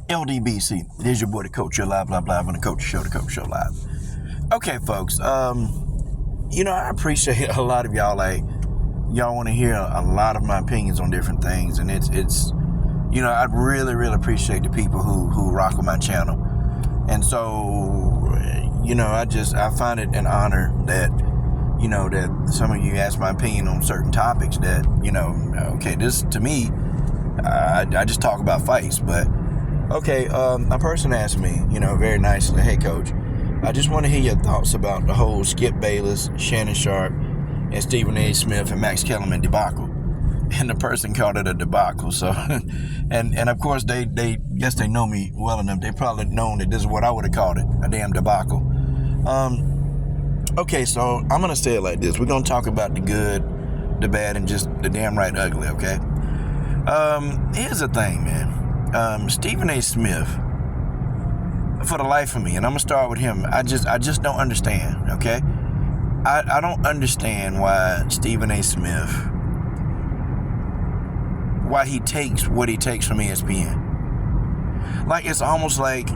LDBC. It is your boy, the Coach. You're live on the Coach Show, the Coach Show Live. Okay, folks. I appreciate a lot of y'all. Like, y'all want to hear a lot of my opinions on different things, and it's. I really, really appreciate the people who rock with my channel, and so, I find it an honor that, that some of you ask my opinion on certain topics. That okay, this to me, I just talk about fights, but. Okay, a person asked me, very nicely, hey, Coach, I just want to hear your thoughts about the whole Skip Bayless, Shannon Sharpe, and Stephen A. Smith and Max Kellerman debacle. And the person called it a debacle. So, and of course, they guess they know me well enough. They probably known that this is what I would have called it, a damn debacle. Okay, so I'm going to say it like this. We're going to talk about the good, the bad, and just the damn right ugly, okay? Here's the thing, man. Stephen A. Smith, for the life of me, and I'm gonna start with him. I just don't understand. Okay, I don't understand why Stephen A. Smith, why he takes what he takes from ESPN. Like, it's almost like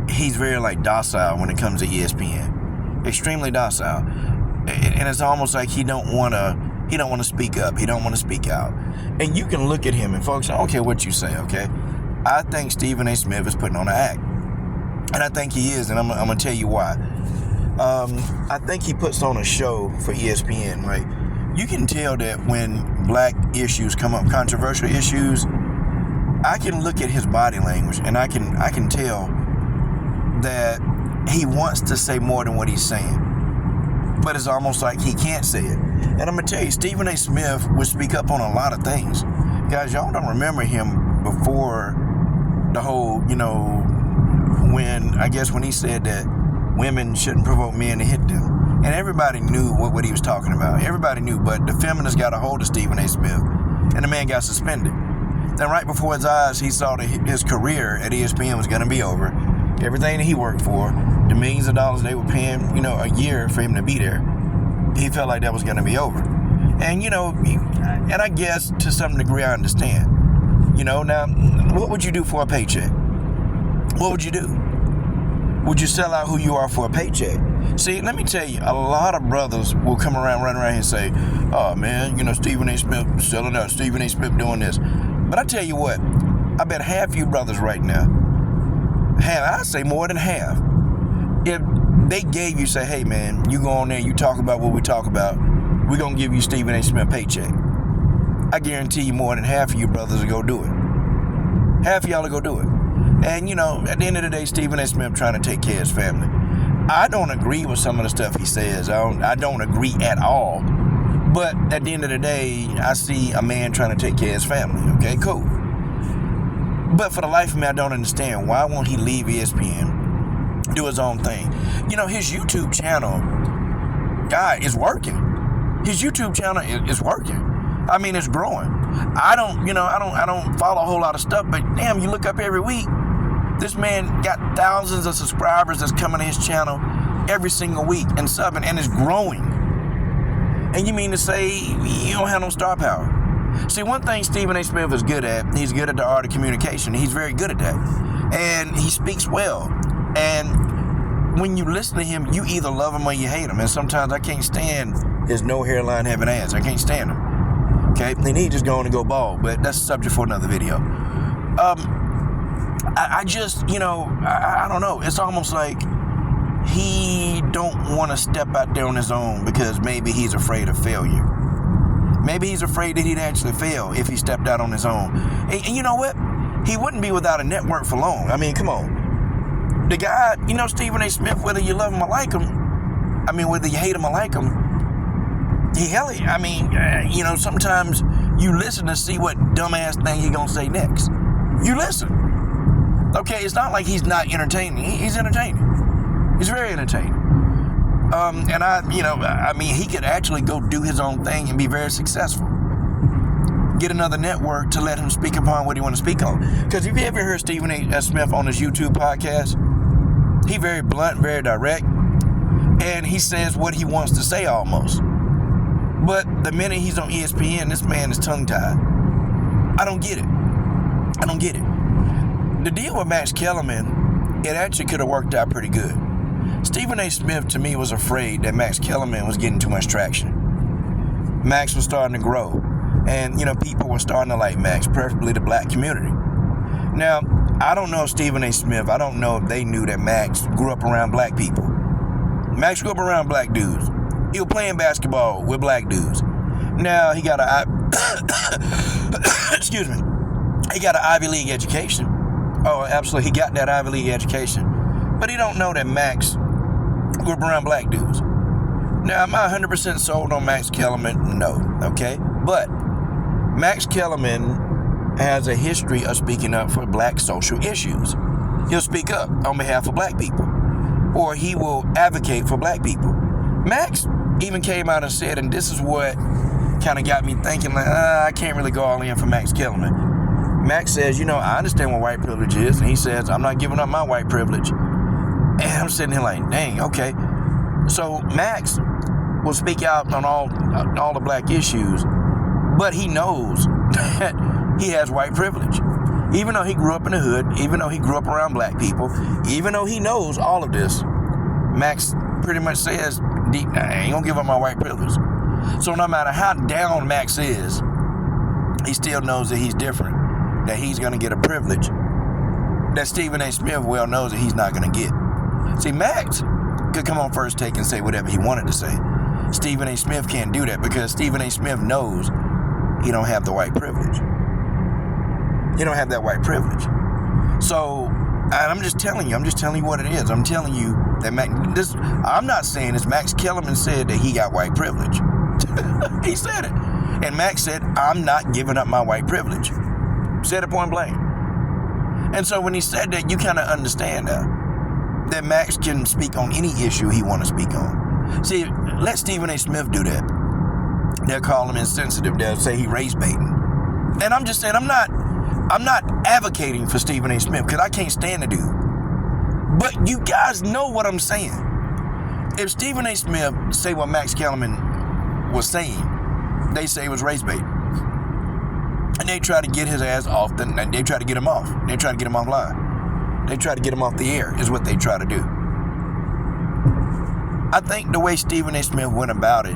he's very docile when it comes to ESPN, extremely docile, and it's almost like he don't want to speak up. He don't want to speak out. And you can look at him, and folks, I don't care what you say, okay? I think Stephen A. Smith is putting on an act. And I think he is, and I'm going to tell you why. I think he puts on a show for ESPN, right? You can tell that when black issues come up, controversial issues, I can look at his body language, and I can tell that he wants to say more than what he's saying. But it's almost like he can't say it. And I'm going to tell you, Stephen A. Smith would speak up on a lot of things. Guys, y'all don't remember him before the whole, when he said that women shouldn't provoke men to hit them. And everybody knew what he was talking about. Everybody knew, but the feminists got a hold of Stephen A. Smith, and the man got suspended. Then right before his eyes, he saw that his career at ESPN was going to be over. Everything that he worked for, the millions of dollars they were paying, a year for him to be there, he felt like that was going to be over. And, and I guess to some degree I understand. Now, what would you do for a paycheck? What would you do? Would you sell out who you are for a paycheck? See, let me tell you, a lot of brothers will come around, run around here and say, oh, man, Stephen A. Smith selling out, Stephen A. Smith doing this. But I tell you what, I bet half you brothers right now, I say more than half, if they gave you, say, hey, man, you go on there, you talk about what we talk about, we're going to give you Stephen A. Smith paycheck. I guarantee you more than half of you brothers will go do it. Half of y'all will go do it. And, at the end of the day, Stephen A. Smith trying to take care of his family. I don't agree with some of the stuff he says. I don't agree at all. But at the end of the day, I see a man trying to take care of his family. Okay, cool. But for the life of me, I don't understand. Why won't he leave ESPN, do his own thing? His YouTube channel, God, is working. His YouTube channel is working. I mean, it's growing. I don't follow a whole lot of stuff, but damn, you look up every week, this man got thousands of subscribers that's coming to his channel every single week and subbing, and it's growing. And you mean to say you don't have no star power? See, one thing Stephen A. Smith is good at, he's good at the art of communication. He's very good at that. And he speaks well. And when you listen to him, you either love him or you hate him. And sometimes I can't stand his no hairline having ass. I can't stand him. Okay? And he just going to go bald. But that's a subject for another video. I just, I don't know. It's almost like he don't want to step out there on his own because maybe he's afraid of failure. Maybe he's afraid that he'd actually fail if he stepped out on his own. And you know what? He wouldn't be without a network for long. I mean, come on. The guy, Stephen A. Smith, whether you love him or like him, whether you hate him or like him, sometimes you listen to see what dumbass thing he gonna say next. You listen. Okay, it's not like he's not entertaining. He's entertaining. He's very entertaining. He could actually go do his own thing and be very successful. Get another network to let him speak upon what he want to speak on. Because if you ever heard Stephen A. Smith on his YouTube podcast, he very blunt, very direct, and he says what he wants to say almost. But the minute he's on ESPN, this man is tongue-tied. I don't get it. the deal with Max Kellerman, it actually could have worked out pretty good. Stephen A. Smith, to me, was afraid that Max Kellerman was getting too much traction. Max was starting to grow. And, people were starting to like Max, preferably the black community. Now, I don't know if Stephen A. Smith, I don't know if they knew that Max grew up around black people. Max grew up around black dudes. He was playing basketball with black dudes. Now, he got excuse me. He got an Ivy League education. Oh, absolutely, he got that Ivy League education. But he don't know that Max grew up around black dudes. Now, am I 100% sold on Max Kellerman? No, okay? But Max Kellerman has a history of speaking up for black social issues. He'll speak up on behalf of black people, or he will advocate for black people. Max even came out and said, and this is what kind of got me thinking, I can't really go all in for Max Kellerman. Max says, I understand what white privilege is, and he says, I'm not giving up my white privilege. And I'm sitting here like, dang, okay. So Max will speak out on all the black issues, but he knows that he has white privilege. Even though he grew up in the hood, even though he grew up around black people, even though he knows all of this, Max pretty much says, I ain't gonna give up my white privilege. So no matter how down Max is, he still knows that he's different, that he's gonna get a privilege that Stephen A. Smith well knows that he's not gonna get. See, Max could come on First Take and say whatever he wanted to say. Stephen A. Smith can't do that because Stephen A. Smith knows he don't have the white privilege. He don't have that white privilege. So, and I'm just telling you what it is. I'm telling you that I'm not saying this. Max Kellerman said that he got white privilege. He said it. And Max said, I'm not giving up my white privilege. Said it point blank. And so when he said that, you kind of understand that Max can speak on any issue he want to speak on. See, let Stephen A. Smith do that. They'll call him insensitive. They'll say he race baiting. And I'm just saying, I'm not advocating for Stephen A. Smith because I can't stand the dude. But you guys know what I'm saying. If Stephen A. Smith say what Max Kellerman was saying, they say it was race bait. And they try to get his ass off. They try to get him off. They try to get him offline. They try to get him off the air is what they try to do. I think the way Stephen A. Smith went about it,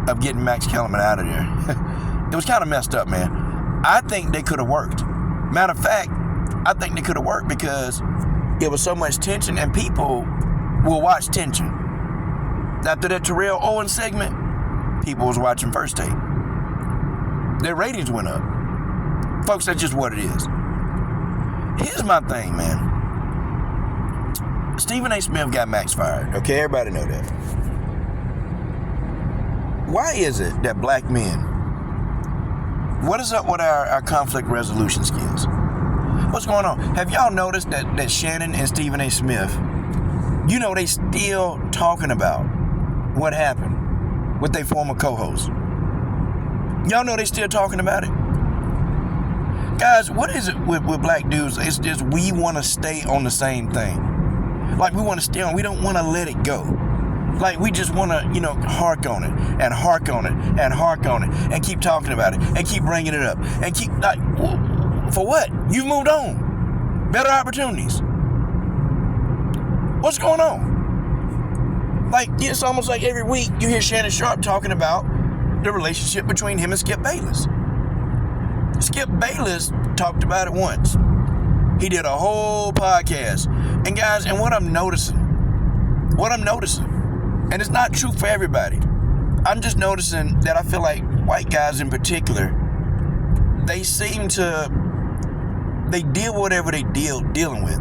of getting Max Kellerman out of there, it was kind of messed up, man. I think they could have worked. Matter of fact, I think they could have worked because it was so much tension, and people will watch tension. After that Terrell Owens segment, people was watching First Take. Their ratings went up. Folks, that's just what it is. Here's my thing, man. Stephen A. Smith got Max fired. Okay, everybody know that. Why is it that black men, what is up with our conflict resolution skills? What's going on? Have y'all noticed that Shannon and Stephen A. Smith, they still talking about what happened with their former co-host? Y'all know they still talking about it? Guys, what is it with black dudes? It's just we want to stay on the same thing. Like we want to stay on, we don't want to let it go. Like we just want to, hark on it and hark on it and hark on it and keep talking about it and keep bringing it up and keep, like, for what? You've moved on. Better opportunities. What's going on? Like, it's almost like every week you hear Shannon Sharpe talking about the relationship between him and Skip Bayless. Skip Bayless talked about it once. He did a whole podcast. And guys, and what I'm noticing, and it's not true for everybody, I'm just noticing that I feel like white guys in particular, they deal with whatever they dealing with.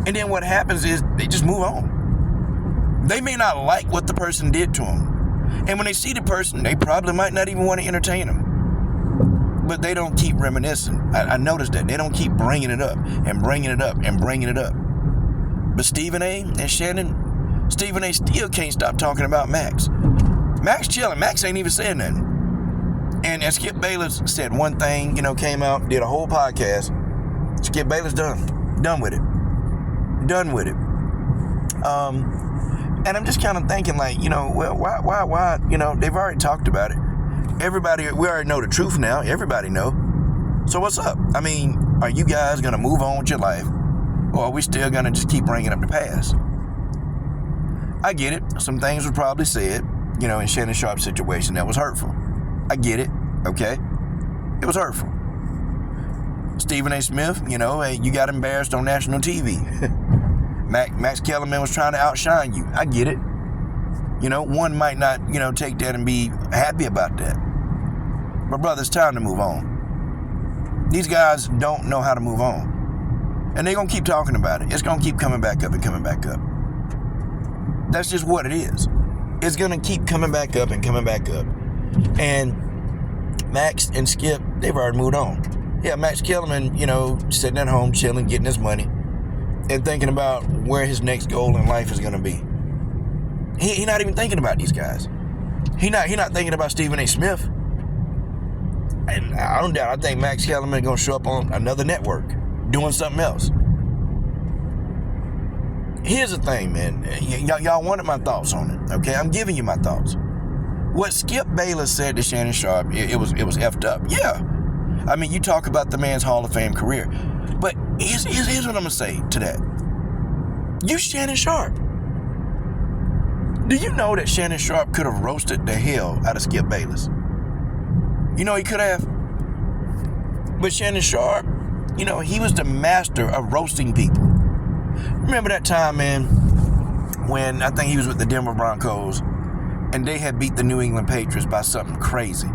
And then what happens is they just move on. They may not like what the person did to them. And when they see the person, they probably might not even want to entertain them. But they don't keep reminiscing. I noticed that. They don't keep bringing it up and bringing it up and bringing it up. But Stephen A. and Shannon, Stephen A. still can't stop talking about Max. Max chilling. Max ain't even saying nothing. And Skip Bayless said one thing, came out, did a whole podcast. Skip Bayless done with it. Done with it. And I'm just kind of thinking, like, well, why? They've already talked about it. Everybody, we already know the truth now. Everybody know. So what's up? I mean, Are you guys going to move on with your life? Or are we still going to just keep bringing up the past? I get it. Some things were probably said, in Shannon Sharpe's situation that was hurtful. I get it, okay? It was hurtful. Stephen A. Smith, hey, you got embarrassed on national TV. Max Kellerman was trying to outshine you. I get it. One might not, take that and be happy about that. But brother, it's time to move on. These guys don't know how to move on. And they're going to keep talking about it. It's going to keep coming back up and coming back up. That's just what it is. It's going to keep coming back up and coming back up. And Max and Skip, they've already moved on. Yeah, Max Kellerman, sitting at home, chilling, getting his money, and thinking about where his next goal in life is going to be. He's not even thinking about these guys. He not thinking about Stephen A. Smith. And I don't doubt, I think Max Kellerman is going to show up on another network doing something else. Here's the thing, man. Y'all wanted my thoughts on it, okay? I'm giving you my thoughts. What Skip Bayless said to Shannon Sharpe, it was effed up. Yeah. I mean, you talk about the man's Hall of Fame career. But here's what I'm going to say to that. You Shannon Sharpe. Do you know that Shannon Sharpe could have roasted the hell out of Skip Bayless? He could have. But Shannon Sharpe, he was the master of roasting people. Remember that time, man, when I think he was with the Denver Broncos and they had beat the New England Patriots by something crazy.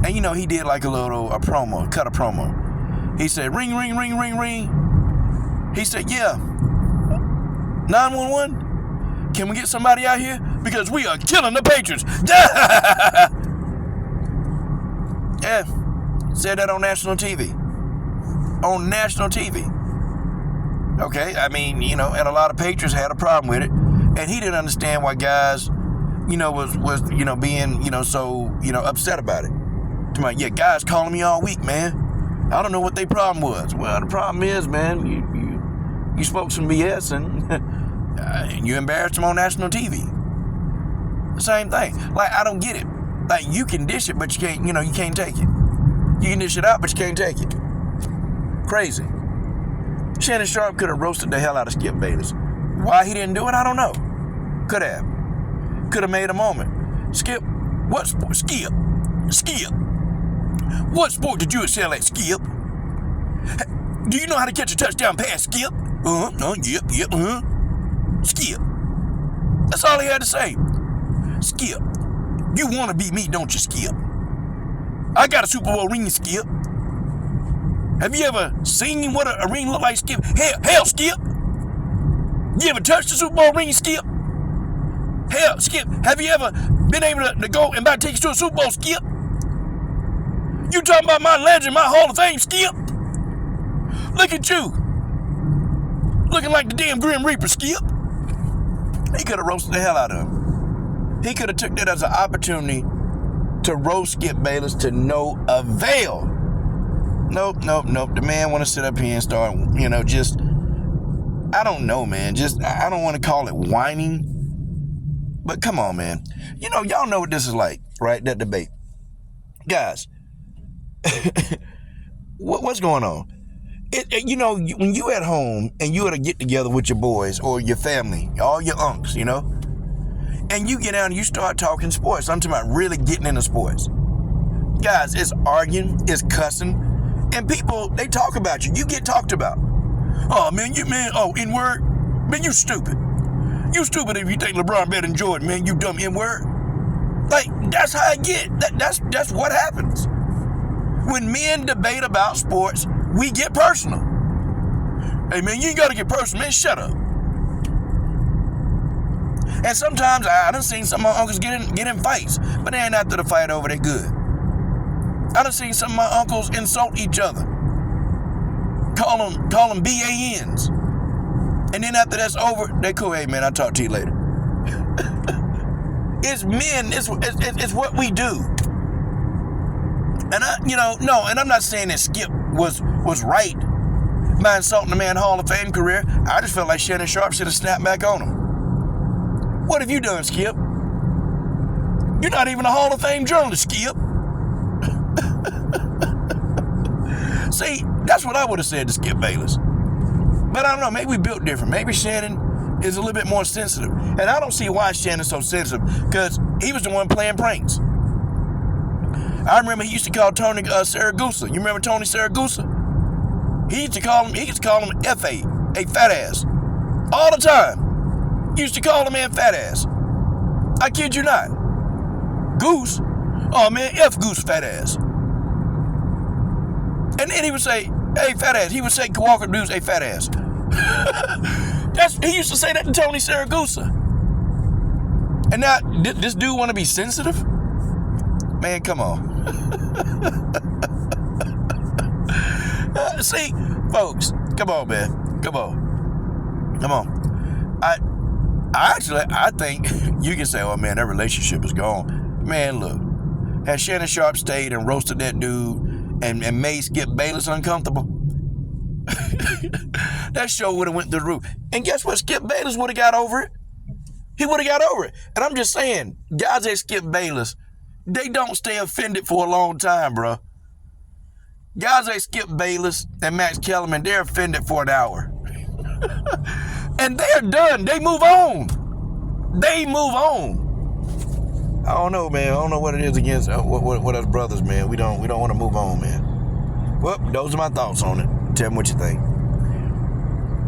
And, he did like a promo, cut a promo. He said, ring, ring, ring, ring, ring. He said, yeah, 911, can we get somebody out here? Because we are killing the Patriots. Yeah, said that on national TV. On national TV. Okay, I mean, and a lot of Patriots had a problem with it. And he didn't understand why guys, was being, so, upset about it. Yeah, guys calling me all week, man. I don't know what their problem was. Well, the problem is, man, you spoke some BS and you embarrassed them on national TV. The same thing. Like, I don't get it. Like, you can dish it, but you can't, you can't take it. You can dish it out, but you can't take it. Crazy. Shannon Sharpe could have roasted the hell out of Skip Bayless. Why he didn't do it, I don't know. Could have. Could have made a moment. Skip, what sport? Skip. What sport did you excel at, Skip? Do you know how to catch a touchdown pass, Skip? Yep, Skip. That's all he had to say. Skip, you want to beat me, don't you, Skip? I got a Super Bowl ring, Skip. Have you ever seen what a ring look like, Skip? Hell, Skip. You ever touched the Super Bowl ring, Skip? Hell, Skip, have you ever been able to go and about to take you to a Super Bowl, Skip? You talking about my legend, my Hall of Fame, Skip? Look at you. Looking like the damn Grim Reaper, Skip. He could have roasted the hell out of him. He could have took that as an opportunity to roast Skip Bayless to no avail. Nope. The man want to sit up here and start, just, I don't know, man. Just, I don't want to call it whining. But come on, man. Y'all know what this is like, right? That debate. Guys, what's going on? When you at home and you at a get together with your boys or your family, all your unks, and you get out and you start talking sports. I'm talking about really getting into sports. Guys, it's arguing, it's cussing, and people, they talk about you. You get talked about. Oh, man, N-word? Man, you stupid. You stupid if you think LeBron better than Jordan, man. You dumb N-word. Like, that's how I get. That's what happens. When men debate about sports, we get personal. Hey, man, you ain't got to get personal, man. Shut up. And sometimes I done seen some of my uncles get in fights, but they ain't after the fight over, they good. I done seen some of my uncles insult each other. Call them BANs. And then after that's over, they cool. Hey, man, I'll talk to you later. It's men. It's what we do. And and I'm not saying that Skip was right by insulting the man's Hall of Fame career. I just felt like Shannon Sharpe should have snapped back on him. What have you done, Skip? You're not even a Hall of Fame journalist, Skip. See, That's what I would have said to Skip Bayless. But I don't know, maybe we built different. Maybe Shannon is a little bit more sensitive. And I don't see why Shannon's so sensitive, because he was the one playing pranks. I remember he used to call Tony Saragusa. You remember Tony Saragusa? He used to call him F.A., a fat ass. All the time. He used to call the man fat ass. I kid you not. Goose? Oh man, F Goose fat ass. And then he would say, hey, fat ass. He would say, Walker News, hey, fat ass. He used to say that to Tony Saragusa. And now, this dude want to be sensitive? Man, come on. See, folks, come on, man. Come on. I think you can say, oh, man, that relationship is gone. Man, look. Had Shannon Sharpe stayed and roasted that dude and made Skip Bayless uncomfortable, that show would have went through the roof. And guess what? Skip Bayless would have got over it. He would have got over it. And I'm just saying, guys like Skip Bayless, they don't stay offended for a long time, bro. Guys like Skip Bayless and Max Kellerman, they're offended for an hour. And they're done. They move on. I don't know, man. I don't know what it is against what us brothers, man. We don't want to move on, man. Well, those are my thoughts on it. Tell me what you think.